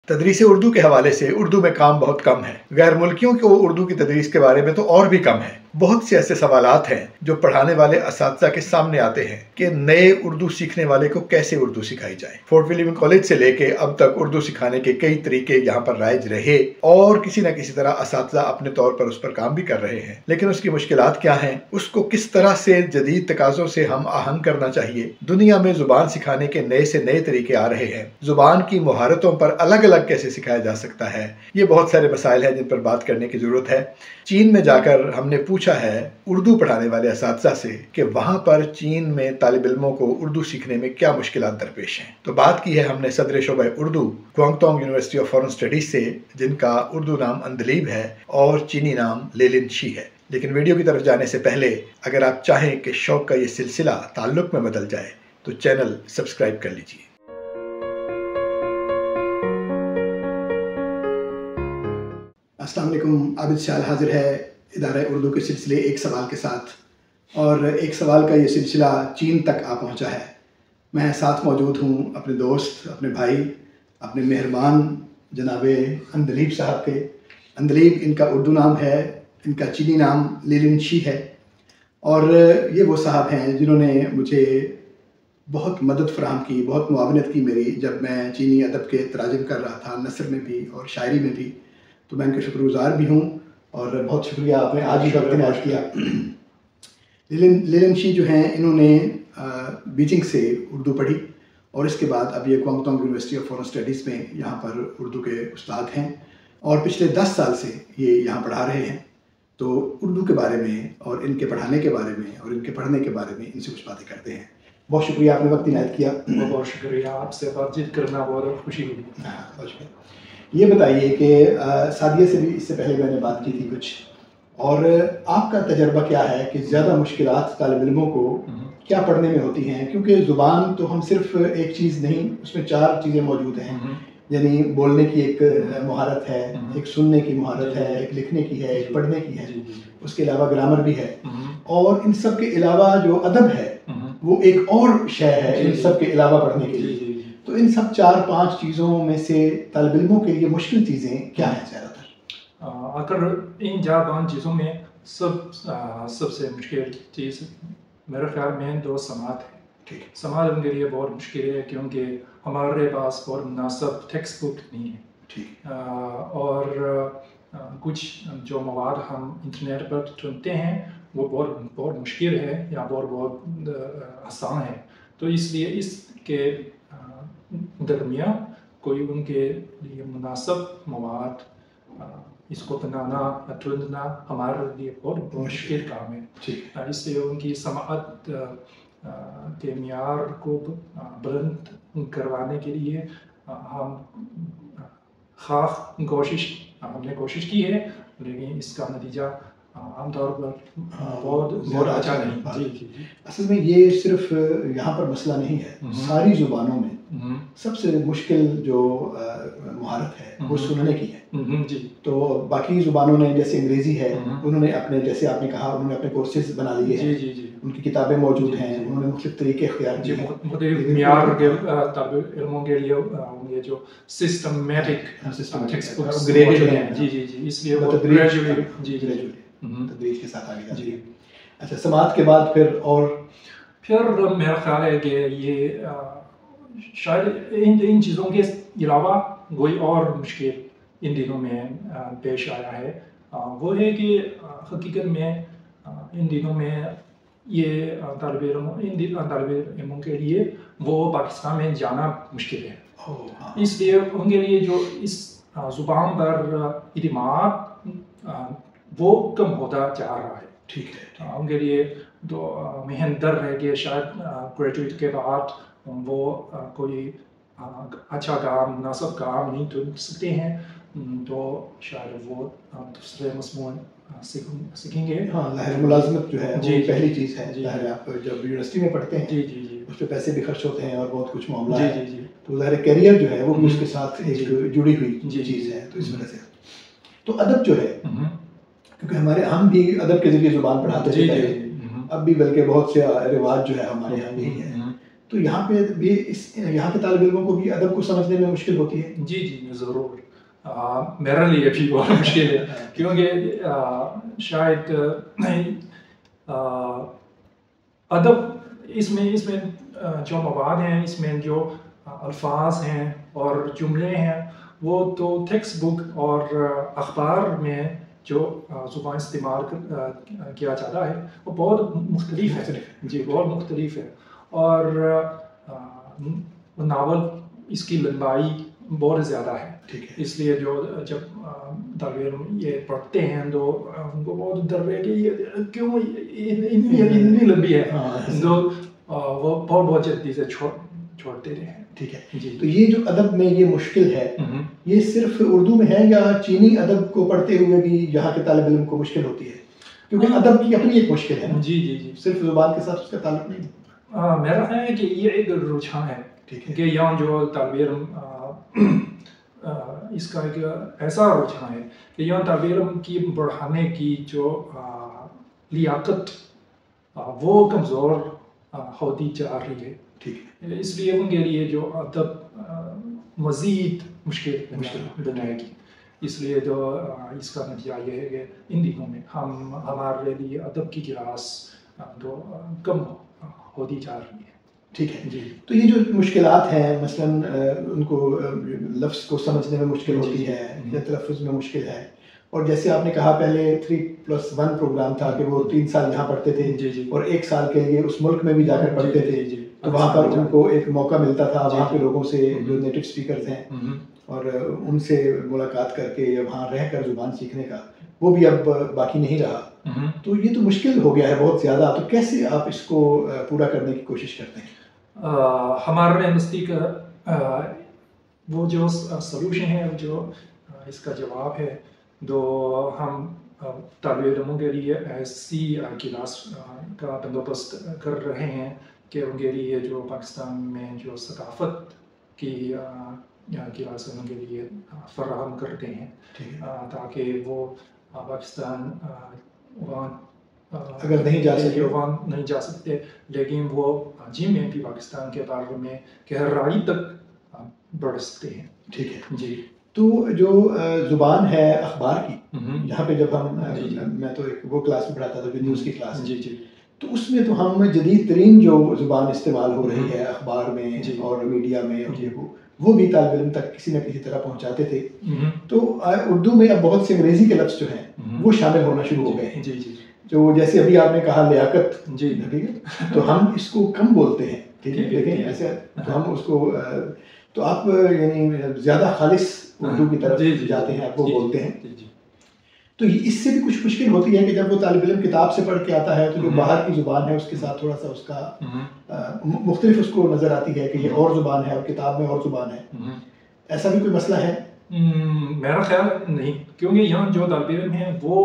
تدریس اردو کے حوالے سے اردو میں کام بہت کم ہے۔ غیر ملکیوں کو اردو کی تدریس کے بارے میں تو اور بھی کم ہے۔ بہت سے ایسے سوالات ہیں جو پڑھانے والے اساتذہ کے سامنے آتے ہیں کہ نئے اردو سیکھنے والے کو کیسے اردو سکھائی جائے۔ فورٹ ولیم کالج سے لے کے اب تک اردو سکھانے کے کئی طریقے یہاں پر رائج رہے اور کسی نہ کسی طرح اساتذہ اپنے طور پر اس پر کام بھی کر رہے ہیں، لیکن اس کی مشکلات کیا ہیں، اس کو کس طرح سے جدید تقاضوں سے ہم آہنگ کرنا چاہیے۔ دنیا میں زبان سکھانے کے نئے سے نئے طریقے آ رہے ہیں۔ زبان کی مہارتوں پر الگ الگ کیسے سکھایا جا سکتا ہے، یہ بہت سارے مسائل ہیں جن پر بات کرنے کی ضرورت ہے۔ چین میں جا کر ہم نے پوچھا ہے اردو پڑھانے والے اساتذہ سے کہ وہاں پر چین میں طالب علموں کو اردو سیکھنے میں کیا مشکلات درپیش ہیں۔ تو بات کی ہے ہم نے صدر شعبہ Urdu Guangdong university of foreign studies سے، جن کا اردو نام اندلیب ہے اور چینی نام لیلن شی ہے۔ لیکن ویڈیو کی طرف جانے سے پہلے اگر آپ چاہیں کہ شوق کا یہ سلسلہ تعلق میں بدل جائے تو چینل سبسکرائب کر لیجیے۔ السلام علیکم، عابد شال حاضر ہے ادارہ اردو کے سلسلے ایک سوال کے ساتھ، اور ایک سوال کا یہ سلسلہ چین تک آ پہنچا ہے۔ میں ساتھ موجود ہوں اپنے دوست، اپنے بھائی، اپنے مہربان جناب اندلیب صاحب کے۔ اندلیب ان کا اردو نام ہے، ان کا چینی نام لیلن شی ہے، اور یہ وہ صاحب ہیں جنہوں نے مجھے بہت مدد فراہم کی، بہت معاونت کی میری، جب میں چینی ادب کے تراجم کر رہا تھا، نثر میں بھی اور شاعری میں بھی۔ تو میں ان کا شکر گزار بھی ہوں، اور بہت شکریہ آپ نے آج ہی وقت عنایت کیا۔ لیلن شی جو ہیں، انہوں نے بیجنگ سے اردو پڑھی، اور اس کے بعد اب یہ کوانگتونگ یونیورسٹی آف فارن اسٹڈیز میں یہاں پر اردو کے استاد ہیں، اور پچھلے 10 سال سے یہ یہاں پڑھا رہے ہیں۔ تو اردو کے بارے میں اور ان کے پڑھانے کے بارے میں اور ان کے پڑھنے کے بارے میں ان سے کچھ باتیں کرتے ہیں۔ بہت شکریہ آپ نے وقت عنایت کیا۔ بہت شکریہ، آپ سے بات چیت کرنا بہت خوشی ہوئی۔ بہت شکریہ۔ یہ بتائیے کہ سعدیہ سے بھی اس سے پہلے میں نے بات کی تھی کچھ، اور آپ کا تجربہ کیا ہے کہ زیادہ مشکلات طالب علموں کو کیا پڑھنے میں ہوتی ہیں؟ کیونکہ زبان تو ہم صرف ایک چیز نہیں، اس میں 4 چیزیں موجود ہیں، یعنی بولنے کی ایک مہارت ہے، ایک سننے کی مہارت ہے، ایک لکھنے کی ہے، ایک پڑھنے کی ہے، اس کے علاوہ گرامر بھی ہے، اور ان سب کے علاوہ جو ادب ہے وہ ایک اور شے ہے ان سب کے علاوہ پڑھنے کے لیے۔ تو ان سب 4-5 چیزوں میں سے طالب علموں کے لیے مشکل چیزیں کیا ہیں زیادہ تر؟ اگر ان 4-5 چیزوں میں سب سے مشکل چیز میرے خیال میں 2 سماعت ہے۔ سماعت ان کے لیے بہت مشکل ہے، کیونکہ ہمارے پاس بہت مناسب ٹیکسٹ بک نہیں ہے، اور کچھ جو مواد ہم انٹرنیٹ پر ڈھونڈتے ہیں وہ بہت مشکل ہے یا بہت آسان ہے۔ تو اس لیے اس کے درمیان کوئی ان کے لیے مناسب مواد اس کو بنانا یا ڈھونڈنا ہمارے لیے بہت مشکل کام ہے۔ اس لیے ان کی سماعت کے معیار کو بلند کروانے کے لیے ہم ہم نے کوشش کی ہے، لیکن اس کا نتیجہ عام طور پر بہت اچھا نہیں۔ جی۔ اصل میں یہ صرف یہاں پر مسئلہ نہیں ہے، ساری زبانوں میں سب سے مشکل جو مہارت ہے وہ سننے کی ہے۔ تو باقی زبانوں نے، جیسے انگریزی ہے، انہوں نے اپنے، جیسے آپ نے کہا، انہوں نے اپنے کورسز بنا لیے ہیں، ان کی کتابیں موجود ہیں، انہوں نے مختلف طریقے اختیار کیے ہیں۔ مختلف معیار کے طالب علموں کے لیے یہ جو سسٹمیٹک ٹیکسٹ بکس موجود ہیں، جی، اس لیے وہ تدریج کے ساتھ آگے جاتی ہے۔ اچھا، سماعت کے بعد پھر میرا خیال ہے کہ یہ شاید ان چیزوں کے علاوہ کوئی اور مشکل ان دنوں میں پیش آیا ہے، وہ ہے کہ حقیقت میں ان دنوں میں یہ طالب علموں کے لیے وہ پاکستان میں جانا مشکل ہے۔ اس لیے ان کے لیے جو اس زبان پر اعتماد وہ کم ہوتا جا رہا ہے۔ ٹھیک ہے، ان کے لیے تو محنت در ہے کہ شاید گریجویٹ کے بعد وہ کوئی اچھا کام، مناسب کام نہیں ڈھونڈ سکتے ہیں، تو شاید وہ دوسرے مضمون سیکھیں گے۔ ہاں، ظاہر ملازمت جو ہے وہ پہلی چیز ہے۔ ظاہر آپ جب یونیورسٹی میں پڑھتے ہیں اس پہ پیسے بھی خرچ ہوتے ہیں اور بہت کچھ معاملہ ہے، تو ظاہر کیریئر جو ہے وہ بھی اس کے ساتھ ایک جڑی ہوئی چیز ہے۔ تو اس وجہ سے تو ادب جو ہے، کیونکہ ہم بھی ادب کے ذریعے زبان پڑھاتے تھے پہلے، اب بھی بلکہ بہت سے رواج جو ہے ہمارے یہاں یہی ہے، تو یہاں پہ بھی یہاں کے طالب علموں کو بھی ادب کو سمجھنے میں مشکل ہوتی ہے؟ جی جی ضرور، میرے لیے بھی بہت مشکل ہے، کیونکہ شاید ادب اس میں جو مواد ہیں، اس میں جو الفاظ ہیں اور جملے ہیں، وہ تو ٹیکسٹ بک اور اخبار میں جو زبان استعمال کیا جاتا ہے وہ بہت مختلف ہے، جی بہت مختلف ہے، اور ناول اس کی لمبائی بہت زیادہ ہے، اس لیے جو جب طالب علم یہ پڑھتے ہیں تو ان کو بہت ڈر ہے کہ یہ کیوں اتنی لمبی ہے، تو وہ بہت جلدی سے چھوڑتے رہے ہیں۔ ٹھیک ہے جی، تو یہ جو ادب میں یہ مشکل ہے، یہ صرف اردو میں ہے یا چینی ادب کو پڑھتے ہوئے بھی یہاں کے طالب علم کو مشکل ہوتی ہے؟ کیونکہ ادب کی اپنی ایک مشکل ہے نا، جی جی جی، صرف زبان کے ساتھ اس کا تعلق نہیں۔ میرا خیال ہے کہ یہ ایک رجحان ہے کہ یہاں جو طالب علم اس کا ایک ایسا رجحان ہے کہ یہاں طالب علم کی بڑھانے کی جو لیاقت وہ کمزور ہوتی جا رہی ہے، اس لیے ان کے لیے جو ادب مزید مشکل بنائے گی، اس لیے تو اس کا نتیجہ یہ ہے کہ ان دنوں میں ہمارے لیے ادب کی کلاس تو کم ہوتی جا رہی ہے۔ ٹھیک ہے جی، تو یہ جو مشکلات ہیں مثلاً ان کو لفظ کو سمجھنے میں مشکل ہوتی ہے یا تلفظ میں مشکل ہے، اور جیسے آپ نے کہا پہلے 3+1 پروگرام تھا کہ وہ 3 سال یہاں پڑھتے تھے اور 1 سال کے لیے اس ملک میں بھی جا کر پڑھتے تھے، تو وہاں پر ان کو ایک موقع ملتا تھا وہاں پہ لوگوں سے جو نیٹو اسپیکرز ہیں اور ان سے ملاقات کر کے یا وہاں رہ کر زبان سیکھنے کا، وہ بھی اب باقی نہیں رہا، تو یہ تو مشکل ہو گیا ہے بہت زیادہ، تو کیسے آپ اس کو پورا کرنے کی کوشش کرتے ہیں؟ ہمارے نزدیک وہ جو سلوشن ہے، جو اس کا جواب ہے، تو ہم طالب علموں کے لیے ایسی کلاس کا بندوبست کر رہے ہیں کہ ان کے لیے جو پاکستان میں جو ثقافت کی کلاس ان کے لیے فراہم کرتے ہیں، تاکہ وہ پاکستان وہاں اگر نہیں جا سکتے لیکن وہ جن میں بھی پاکستان کے بارے میں گہرائی تک بڑھ سکتے ہیں۔ ٹھیک ہے جی، تو جو زبان ہے اخبار کی، یہاں پہ جب میں تو ایک وہ کلاس میں پڑھاتا تھا جو نیوز کی کلاس، جی جی، تو اس میں تو ہم جدید ترین جو زبان استعمال ہو رہی ہے اخبار میں اور میڈیا میں، وہ بھی طالب علم تک کسی نہ کسی طرح پہنچاتے تھے، تو اردو میں اب بہت سے انگریزی کے لفظ جو ہیں وہ شامل ہونا شروع ہو گئے ہیں، جو جیسے ابھی آپ نے کہا لیاقت، ٹھیک ہے، تو ہم اس کو کم بولتے ہیں، ٹھیک ہے، دیکھیں ایسے تو ہم اس کو، تو آپ یعنی زیادہ خالص اردو کی طرف جاتے ہیں، آپ وہ بولتے ہیں، تو اس سے بھی کچھ مشکل ہوتی ہے کہ جب وہ طالب علم کتاب سے پڑھ کے آتا ہے تو جو باہر کی زبان ہے اس کے ساتھ تھوڑا سا اس کا مختلف اس کو نظر آتی ہے کہ یہ اور زبان ہے اور کتاب میں اور زبان ہے، ایسا بھی کوئی مسئلہ ہے؟ میرا خیال نہیں، کیونکہ یہاں جو طالب علم ہیں وہ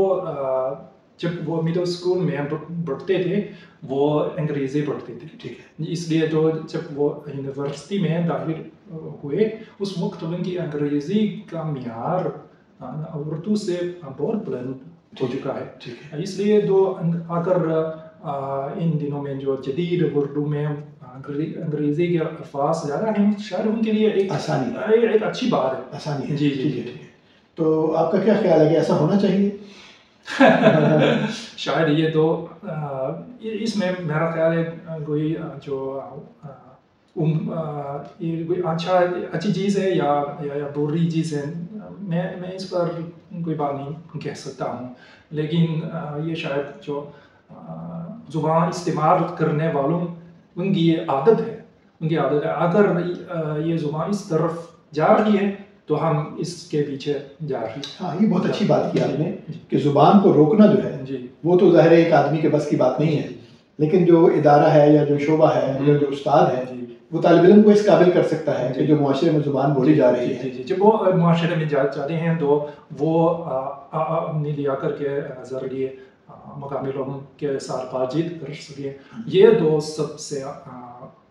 جب وہ مڈل اسکول میں پڑھتے تھے وہ انگریزی پڑھتے تھے، ٹھیک ہے، اس لیے تو جب وہ یونیورسٹی میں داخل ہوئے اس وقت ان کی انگریزی کا معیار اردو سے بہت بلند ہو چکا ہے، اس لیے تو اگر ان دنوں میں جو جدید اردو میں انگریزی کے الفاظ زیادہ ہیں، شاید ان کے لیے ایک اچھی بات ہے، آسانی ہے۔ جی جی جی، تو آپ کا کیا خیال ہے کہ ایسا ہونا چاہیے؟ شاید یہ تو اس میں میرا خیال ہے کوئی جو کوئی اچھی چیز ہے یا بری چیز ہے، میں اس پر کوئی بات نہیں کہہ سکتا ہوں، لیکن یہ شاید جو زبان استعمال کرنے والوں ان کی یہ عادت ہے، اگر یہ زبان اس طرف جا رہی ہے تو ہم اس کے پیچھے جا رہی ہیں۔ ہاں، یہ بہت اچھی بات کی آپ نے کہ زبان کو روکنا جو ہے وہ تو ظاہر ہے ایک آدمی کے بس کی بات نہیں ہے، لیکن جو ادارہ ہے یا جو شعبہ ہے یا جو استاد ہے وہ طالب علم کو اس قابل کر سکتا ہے کہ جو معاشرے میں زبان بولی جا رہی ہے، جب وہ معاشرے میں جاتے ہیں تو وہ اپنی لیاقت کے ذریعے مقامی لوگوں کے ساتھ بات چیت کر سکیں، یہ تو سب سے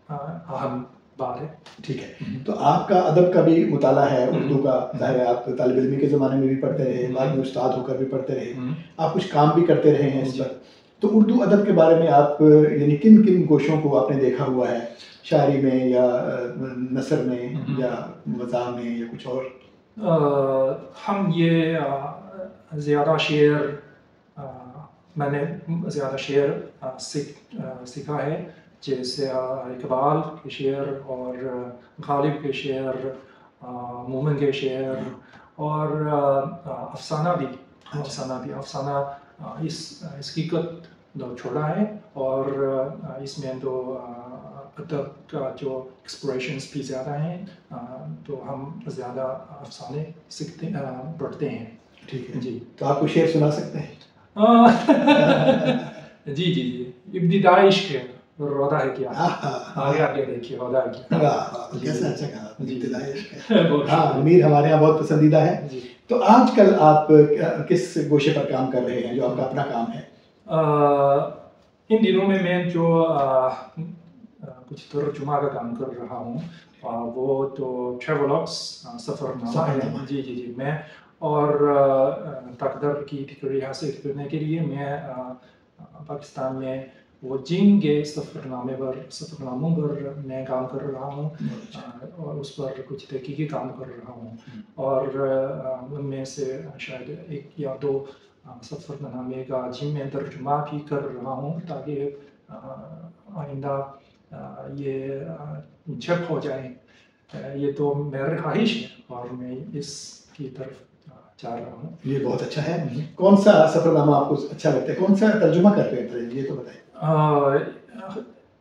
اہم بات ہے۔ ٹھیک ہے، تو آپ کا ادب کا بھی مطالعہ ہے اردو کا، ظاہر ہے آپ طالب علمی کے زمانے میں بھی پڑھتے رہے، بعد میں استاد ہو کر بھی پڑھتے رہے، آپ کچھ کام بھی کرتے رہے ہیں اس پر، تو اردو ادب کے بارے میں آپ یعنی کن کن گوشوں کو آپ نے دیکھا ہوا ہے، شاعری میں یا نثر میں یا مزاح میں یا کچھ اور؟ ہم یہ زیادہ شعر میں نے زیادہ شعر سیکھا ہے، جیسے اقبال کے شعر اور غالب کے شعر، مومن کے شعر اور افسانہ اس حقیقت چھوڑا ہے، اور اس میں تو ادب کا جو ایکسپریشنس بھی زیادہ ہیں، تو ہم زیادہ افسانے پڑھتے ہیں۔ ٹھیک ہے جی، تو آپ کو شعر سنا سکتے ہیں؟ جی جی جی، ابتدائی عشق ہے، رودا ہے کیا، آگے دیکھیے رودا ہے کیا۔ کیسا اچھا کہا، ابتدائی عشق ہے۔ ہاں، امیر ہمارے یہاں بہت پسندیدہ ہے۔ تو آج کل آپ کس گوشے پر کام کر رہے ہیں جو آپ کا اپنا کام ہے؟ ان دنوں میں جو کچھ ترجمہ کا کام کر رہا ہوں، وہ تو ٹریولاگس، سفر نامہ ہے۔ جی جی جی، میں اور تقدر کی ڈگری حاصل کرنے کے لیے میں پاکستان میں وہ جن کے سفر ناموں پر میں کام کر رہا ہوں، اور اس پر کچھ تحقیقی کام کر رہا ہوں، اور ان میں سے شاید ایک یا دو سفر نامے کا جن میں ترجمہ بھی کر رہا ہوں، تاکہ آئندہ یہ چھپ ہو جائے۔ یہ تو میری خواہش ہے اور میں اس کی طرف چاہ رہا ہوں۔ یہ بہت اچھا ہے۔ کون سا سفر نامہ آپ کو اچھا لگتا ہے؟ کون سا ترجمہ کر رہے ہیں یہ تو بتائیں۔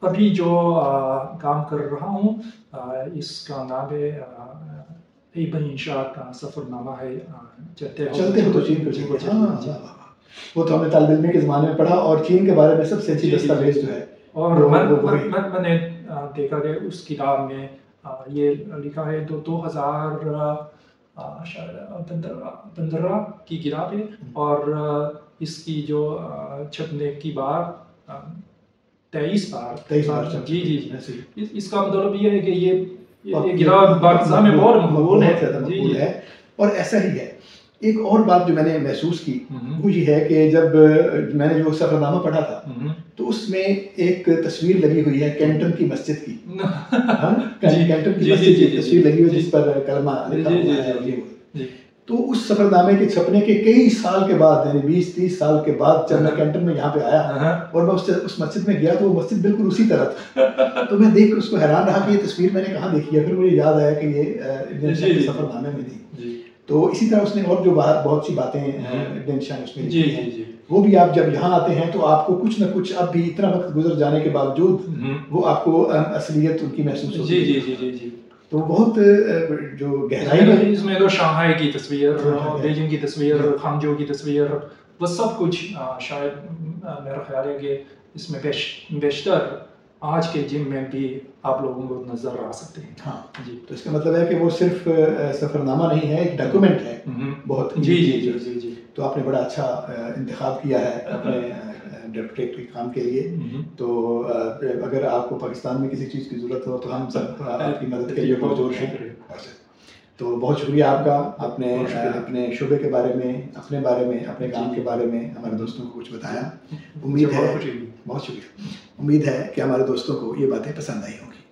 ابھی جو کام کر رہا ہوں اس کا نام ہے ابن انشاء کا سفر نامہ ہے، چلتے ہو تو چین کو۔ وہ تو ہم نے طالب علم کے زمانے میں پڑھا، اور چین کے بارے میں سب سے اچھی دستاویز جو ہے، اور میں نے دیکھا کہ اس کتاب میں یہ لکھا ہے، 2015 کی کتاب ہے، اور اس کی جو چھپنے کی بار 23 بار۔ جی جی جی، اس کا مطلب یہ ہے کہ یہ کتاب پاکستان میں بہت مقبول ہے۔ اور ایسا ہی ہے۔ ایک اور بات جو میں نے محسوس کی وہ یہ ہے کہ جب میں نے جو سفر نامہ پڑھا تھا تو اس میں ایک تصویر لگی ہوئی ہے کینٹن کی مسجد کی، کینٹن کی مسجد کی تصویر لگی ہوئی جس پر کلمہ لکھا ہوا ہے۔ تو اس سفر نامے کے چھپنے کے کئی سال کے بعد، یعنی 20-30 سال کے بعد جب میں کینٹن میں یہاں پہ آیا اور میں اس مسجد میں گیا تو وہ مسجد بالکل اسی طرح تھا، تو میں دیکھ کر اس کو حیران رہا کہ یہ تصویر میں نے کہاں دیکھی ہے۔ پھر مجھے یاد آیا کہ یہ سفر نامے میں تھی۔ تو اسی طرح اس نے اور جو بہت سی باتیں ابن شاہ اس میں لکھی ہیں، وہ بھی آپ جب یہاں آتے ہیں تو آپ کو کچھ نہ کچھ اب بھی اتنا وقت گزر جانے کے باوجود وہ آپ کو اصلیت ان کی محسوس ہوتی ہے۔ جی جی جی جی، تو بہت جو گہرائی ہے اس میں تو شانگھائی کی تصویر، بیجنگ کی تصویر، ہانگجو کی تصویر، وہ سب کچھ شاید میرا خیال ہے کہ اس میں بیشتر آج کے جم میں بھی آپ لوگوں کو نظر آ سکتے ہیں۔ ہاں جی، تو اس کا مطلب ہے کہ وہ صرف سفر نامہ نہیں ہے، ایک ڈاکومنٹ ہے بہت۔ جی جی جی جی جی، تو آپ نے بڑا اچھا انتخاب کیا ہے اپنے ڈاکٹریٹ کے کام کے لیے۔ تو اگر آپ کو پاکستان میں کسی چیز کی ضرورت ہو تو ہم سب آپ کی مدد کے لیے پرجوش ہیں۔ تو بہت شکریہ آپ کا، آپ نے اپنے شعبے کے بارے میں، اپنے بارے میں، اپنے کام کے بارے میں ہمارے دوستوں کو کچھ بتایا۔ امید ہے، بہت شکریہ، امید ہے کہ ہمارے دوستوں کو یہ باتیں پسند آئی ہوں گی۔